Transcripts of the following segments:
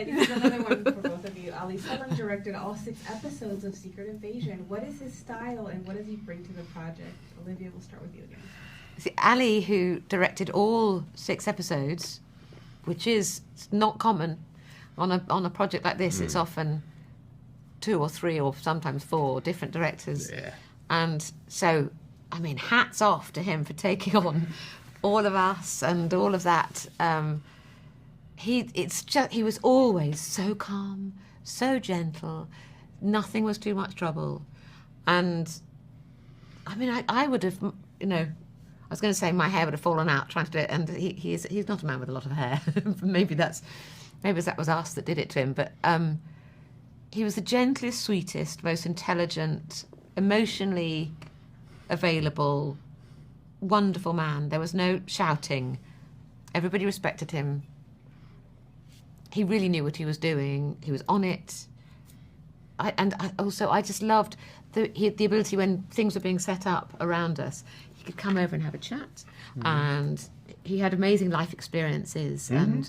right, this is another one for both of you. Ali Sullivan directed all 6 episodes of Secret Invasion. What is his style and what does he bring to the project? Olivia, we'll start with you again. See, Ali, who directed all 6 episodes, which is not common on a project like this. It's often 2 or 3 or sometimes 4 different directors. Yeah. And so, I mean, hats off to him for taking on all of us and all of that. He was always so calm, so gentle. Nothing was too much trouble. And, I mean, I would have, I was going to say my hair would have fallen out trying to do it, and he's not a man with a lot of hair. maybe that was us that did it to him. But he was the gentlest, sweetest, most intelligent, emotionally available, wonderful man. There was no shouting. Everybody respected him. He really knew what he was doing. He was on it. I just loved the ability when things were being set up around us. He could come over and have a chat, and he had amazing life experiences, and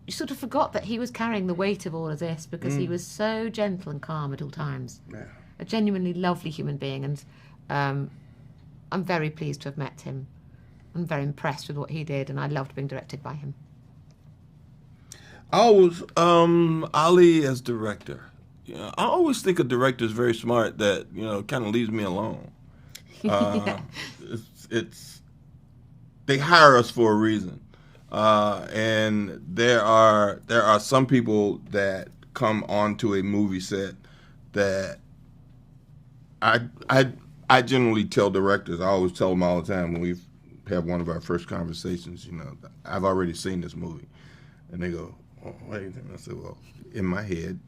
you sort of forgot that he was carrying the weight of all of this because he was so gentle and calm at all times. Yeah. A genuinely lovely human being, and I'm very pleased to have met him. I'm very impressed with what he did, and I loved being directed by him. I always, Ali as director. I always think a director is very smart that, kind of leaves me alone. They hire us for a reason. And there are some people that come onto a movie set that I generally tell directors, I always tell them all the time when we have one of our first conversations, I've already seen this movie. And they go, oh, wait a minute. I said, well, in my head,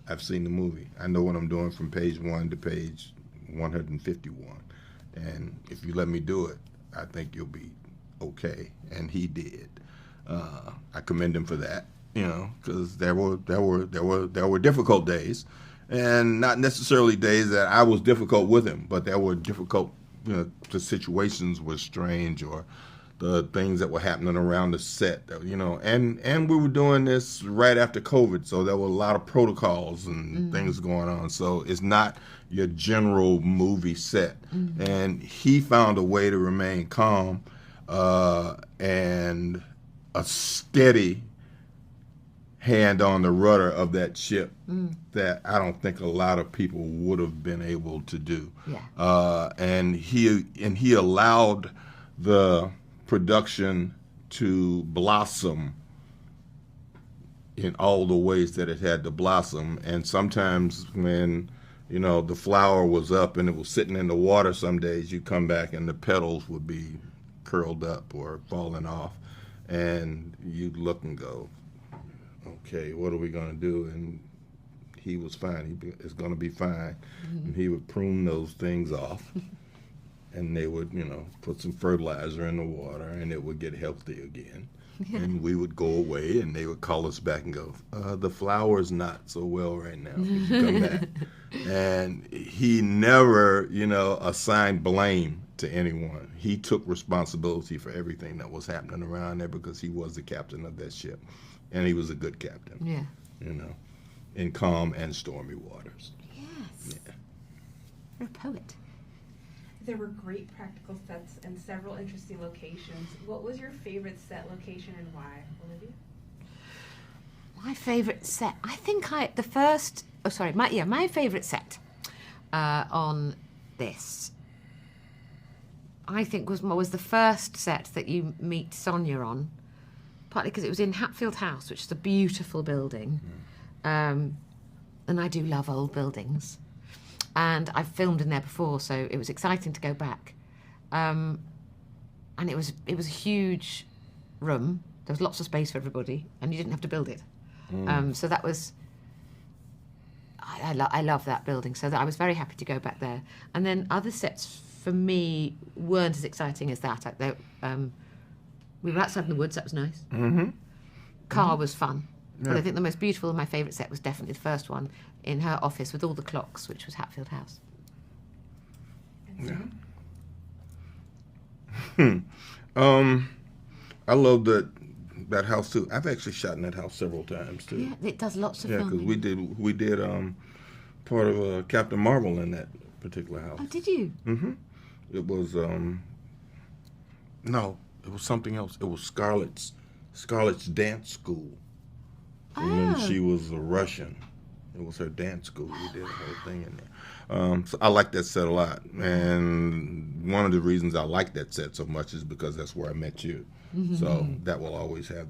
I've seen the movie. I know what I'm doing from page 1 to page 151. And if you let me do it, I think you'll be okay. And he did. I commend him for that, because there were difficult days, and not necessarily days that I was difficult with him, but there were difficult, the situations were strange, or the things that were happening around the set, and we were doing this right after COVID, so there were a lot of protocols and things going on. So it's not your general movie set, and he found a way to remain calm and a steady hand on the rudder of that ship that I don't think a lot of people would have been able to do. Yeah. And he allowed the production to blossom in all the ways that it had to blossom. And sometimes when, the flower was up and it was sitting in the water, some days you come back and the petals would be curled up or falling off. And you'd look and go, okay, what are we going to do? And he was fine. It's going to be fine. And he would prune those things off. And they would, put some fertilizer in the water, and it would get healthy again. And we would go away, and they would call us back and go, the flower's not so well right now. Could you come back? And he never, assigned blame to anyone. He took responsibility for everything that was happening around there because he was the captain of that ship. And he was a good captain. Yeah. In calm and stormy waters. Yes. Yeah. You're a poet. There were great practical sets and several interesting locations. What was your favorite set, location, and why, Olivia? My favorite set, I think my favorite set on this, I think was the first set that you meet Sonya on, partly because it was in Hatfield House, which is a beautiful building, and I do love old buildings. And I've filmed in there before, so it was exciting to go back. And it was a huge room. There was lots of space for everybody, and you didn't have to build it. So that was... I love that building, so that I was very happy to go back there. And then other sets, for me, weren't as exciting as that. We were outside in the woods, that was nice. Car was fun. Yeah. But I think the most beautiful and my favourite set was definitely the first one in her office with all the clocks, which was Hatfield House. Yeah. I love that that house too. I've actually shot in that house several times too. Yeah, it does lots of filming. Yeah, because we did part of Captain Marvel in that particular house. Oh, did you? Mm-hmm. It was no, it was something else. It was Scarlett's dance school. When she was a Russian, it was her dance school. We did a whole thing in there. So I like that set a lot, and one of the reasons I like that set so much is because that's where I met you. Mm-hmm. So that will always have,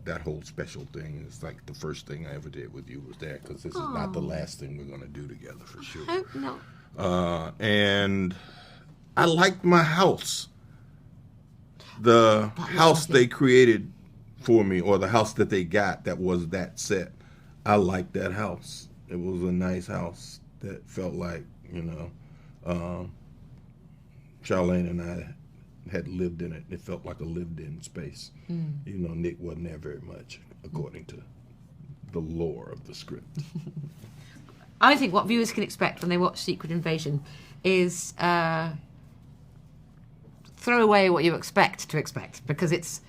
that whole special thing. It's like the first thing I ever did with you was that, because this is not the last thing we're going to do together for sure. I hope not. And I liked my house. The house they created for me, or the house that they got that was that set. I liked that house. It was a nice house that felt like, Charlene and I had lived in it. It felt like a lived-in space. Nick wasn't there very much, according to the lore of the script. I think what viewers can expect when they watch Secret Invasion is throw away what you expect to expect, because it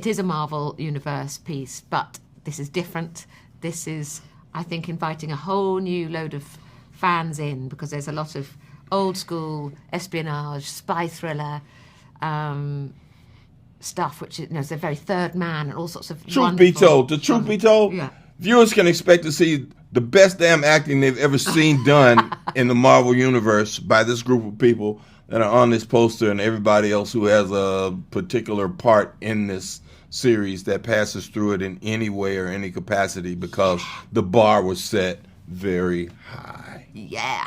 is a Marvel Universe piece, but this is different. This is, I think, inviting a whole new load of fans in, because there's a lot of old school espionage, spy thriller stuff, which is a very Third Man and all sorts of Truth be told, yeah. Viewers can expect to see the best damn acting they've ever seen done in the Marvel Universe by this group of people that are on this poster, and everybody else who has a particular part in this series that passes through it in any way or any capacity, because the bar was set very high. Yeah.